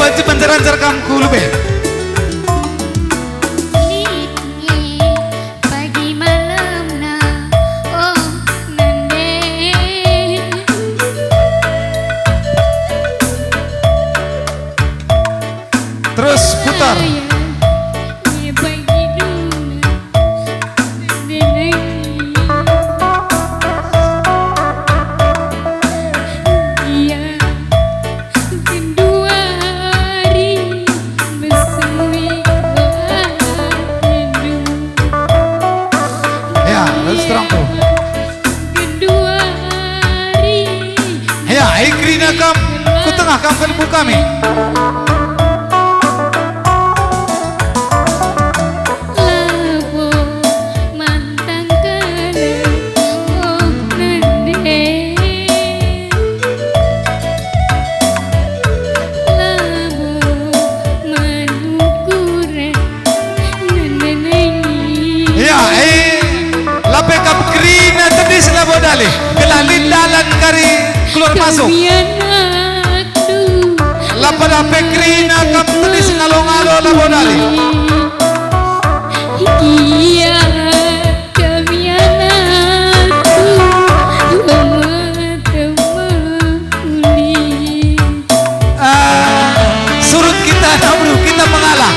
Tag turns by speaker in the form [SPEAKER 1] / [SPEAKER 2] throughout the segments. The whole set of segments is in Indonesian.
[SPEAKER 1] wajib menjaran-jaran kamku lube.
[SPEAKER 2] Pagi malam na, oh nande.
[SPEAKER 1] Terus putar. Ya, ikrina kam ku tengah kam kalbu kami. Dali, kelalin dalan kari keluar masuk. Lapada pekrina kam tadi singalong-alo labo dali.
[SPEAKER 2] Iya kami anakku
[SPEAKER 1] surut kita bro, kita mengalah.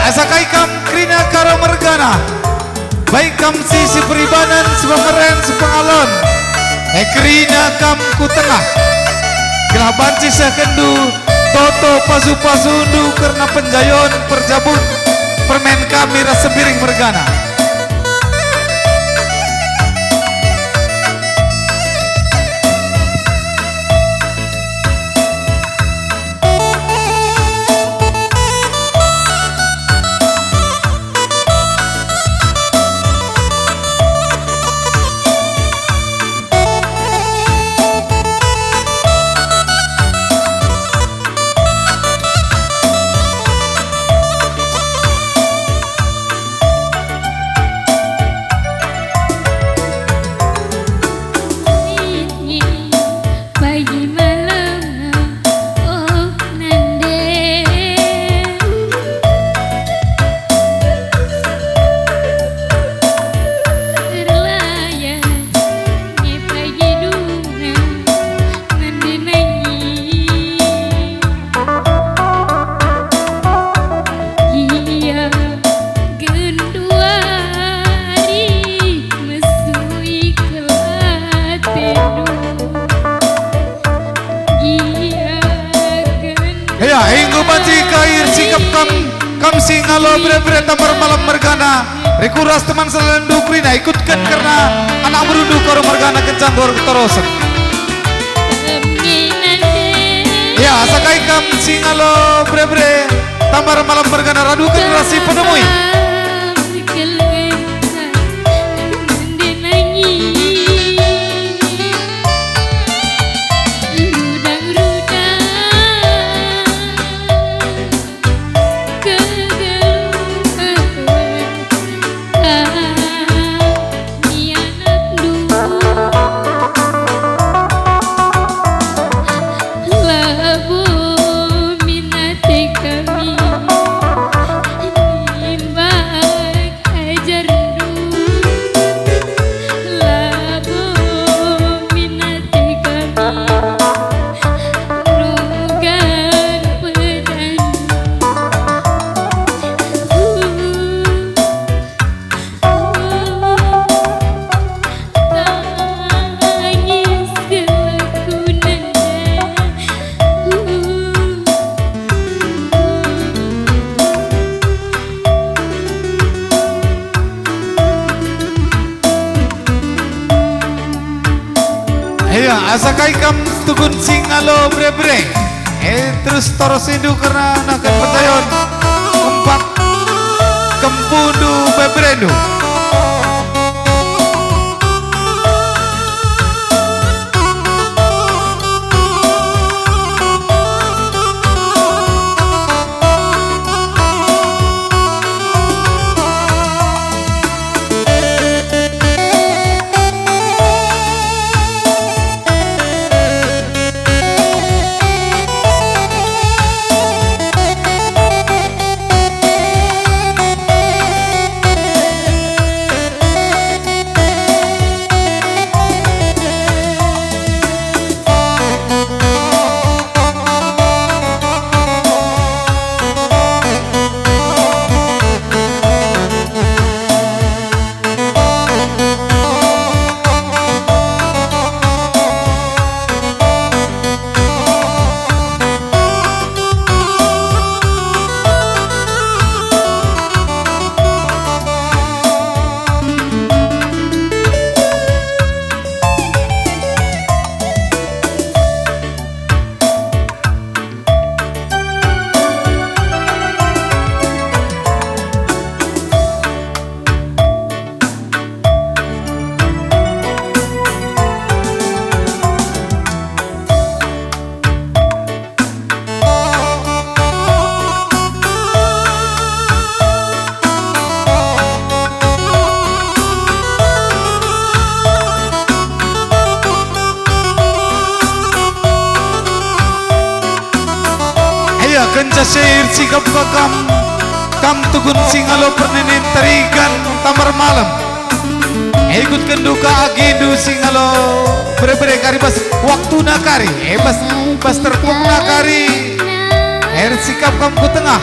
[SPEAKER 1] Asakai kam krina karo mergana. Baik kam sisi peribanan sebameren sepengalon. Krina kam ku tengah. Gelah banci sekendu toto pasu-pasundu karena penjayon perjabun. Permen kami rasa biring mergana. Ya, hingga banci kair sikap kam singalo bre-bre tamar malam mergana. Rekuras teman selendu krina ikutkan karena anak merundu karo mergana kencang gor terosan. Ya, sakai kam singalo bre-bre tamar malam mergana radu generasi penemui.
[SPEAKER 2] Labu minati kami
[SPEAKER 1] Asakai kam tukun singalo bre-bre. Terus toros indu karena nakan petayon. Kempak kempundu bebrendu. Kenca syair sikap kam tukun singalo perninin terikan tamar malam. Ikut kenduka agindu singalo bre-bre kari bas waktu nakari. Bas terpuk nakari. Sikap kam ku tengah.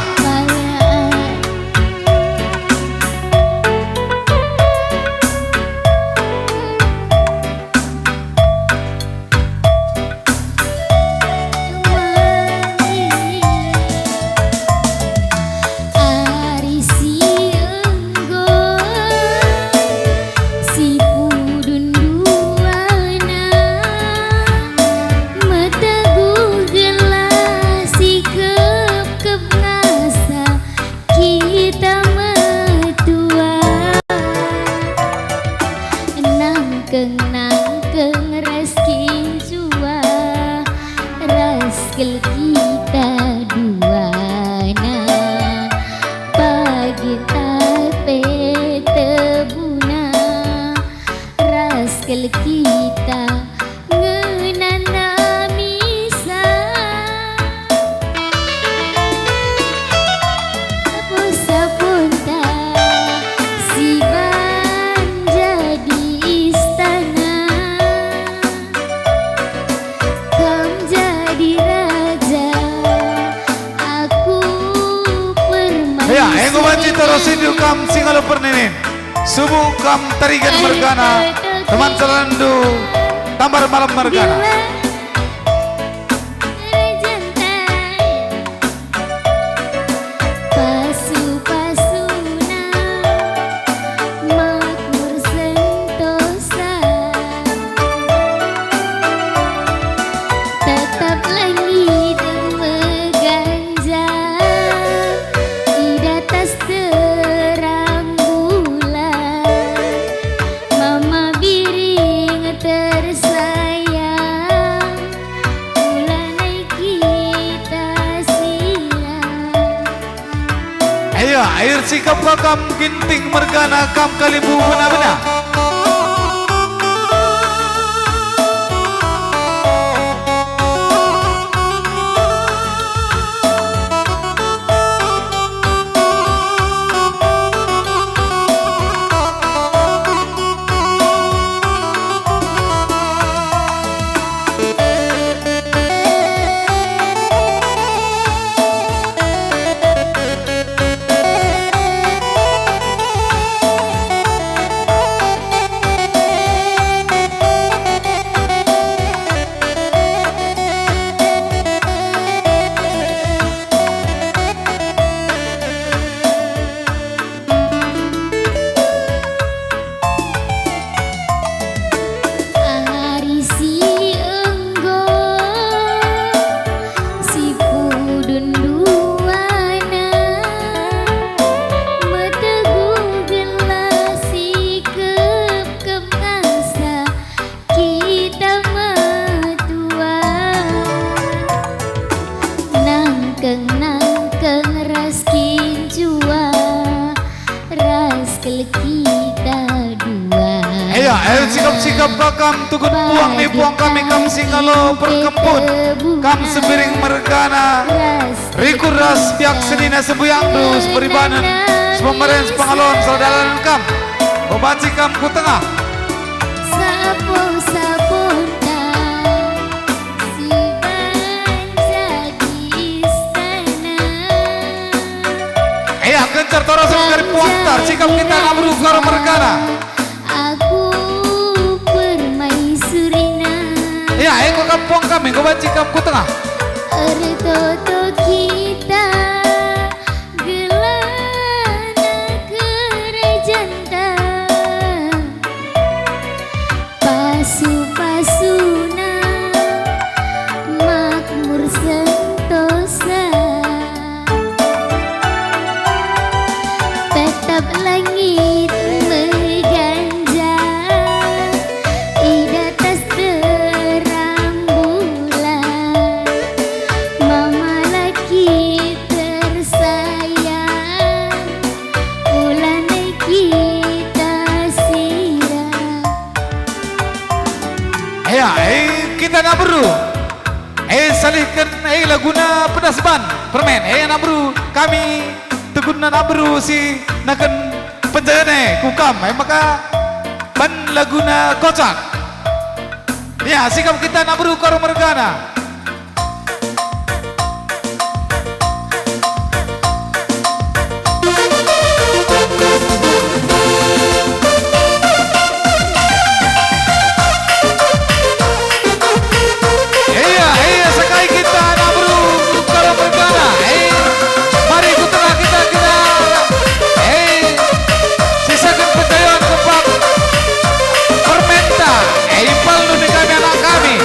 [SPEAKER 2] Nangkeng reski jua raskel kita duana pagi tape tebuna raskel kita ngenana misa sapun si
[SPEAKER 1] Engko banci terus hidup kam singalo perninin. Subuh kam tarigan mergana. Teman selandu tambar malam mergana. Air sikap kam ginting mergana kam kalimbu benar-benar. Ayo sikap-sikap kakam tugun puang nih puang kami kam singalo perkempun kam sebiring mergana rikur ras piak senina sebuyang dus beribanan sepemeren sepengalon saudaran kam obaci kam ku tengah
[SPEAKER 2] Sapo-saponta si bangsa di istana.
[SPEAKER 1] gencar toro dari puang tar sikap kita ngabru karo mergana
[SPEAKER 2] Aku permaisurina.
[SPEAKER 1] kau kam puang kami kau baci kam ku tengah
[SPEAKER 2] Ertoto kita gelana kerajanta pasu-pasuna makmur sentosa tetap langit berganja di atas terang bulan mama laki tersayang bulan kita sirah
[SPEAKER 1] kita nabru salihkan laguna pedas ban permen nabru kami tegun nabru si naken penjayane kukam maka ban laguna kocak sikap kita nabru karo mergana sekali kita nabru karo mergana mari ku tengah kita sisakan pejayan kepak permenta impal nu kami anak kami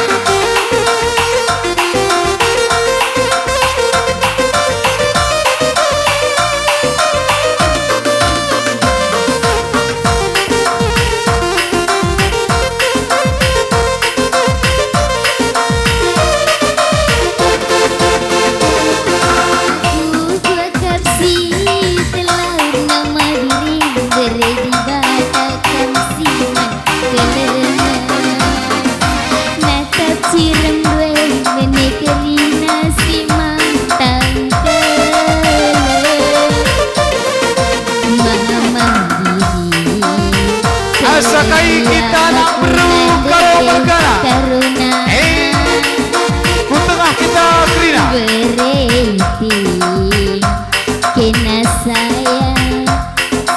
[SPEAKER 1] sakai kita nabru karo mergana ku tengah kita krina
[SPEAKER 2] bereti kena saya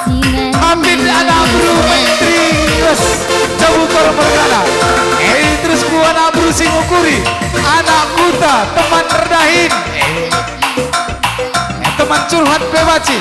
[SPEAKER 2] singan
[SPEAKER 1] Amin anabru menteri jauh karo mergana terus ku anabru sing ukuri anak kuta teman redahin teman curhat bebaci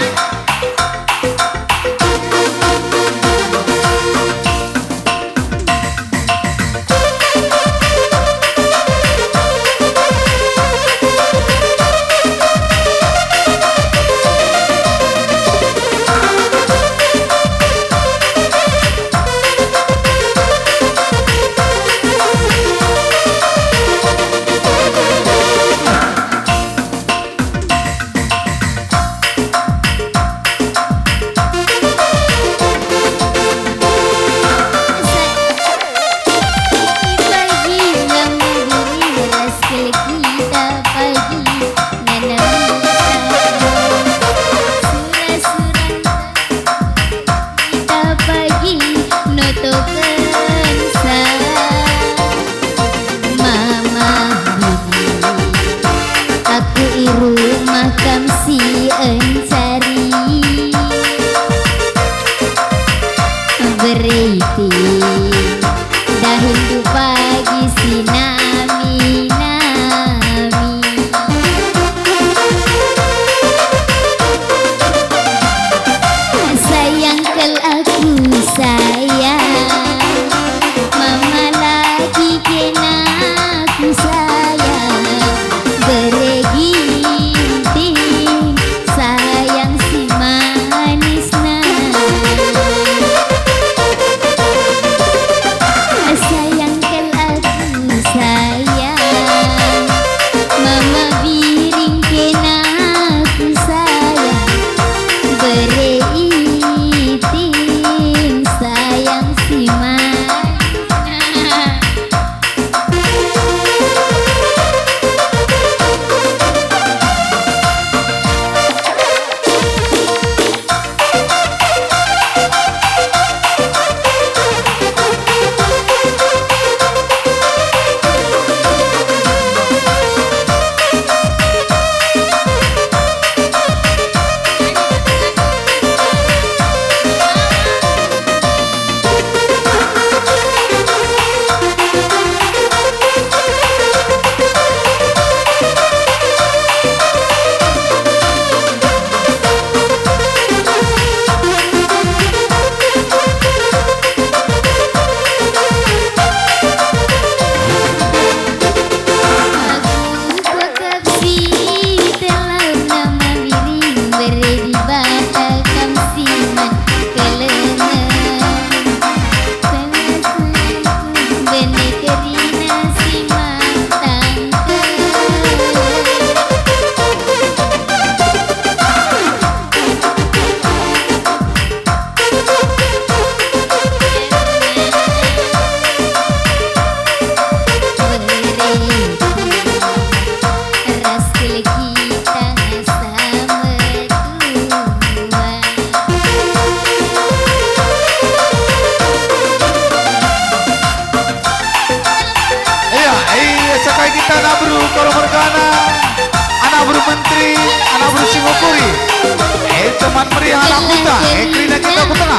[SPEAKER 1] kita ku tengah.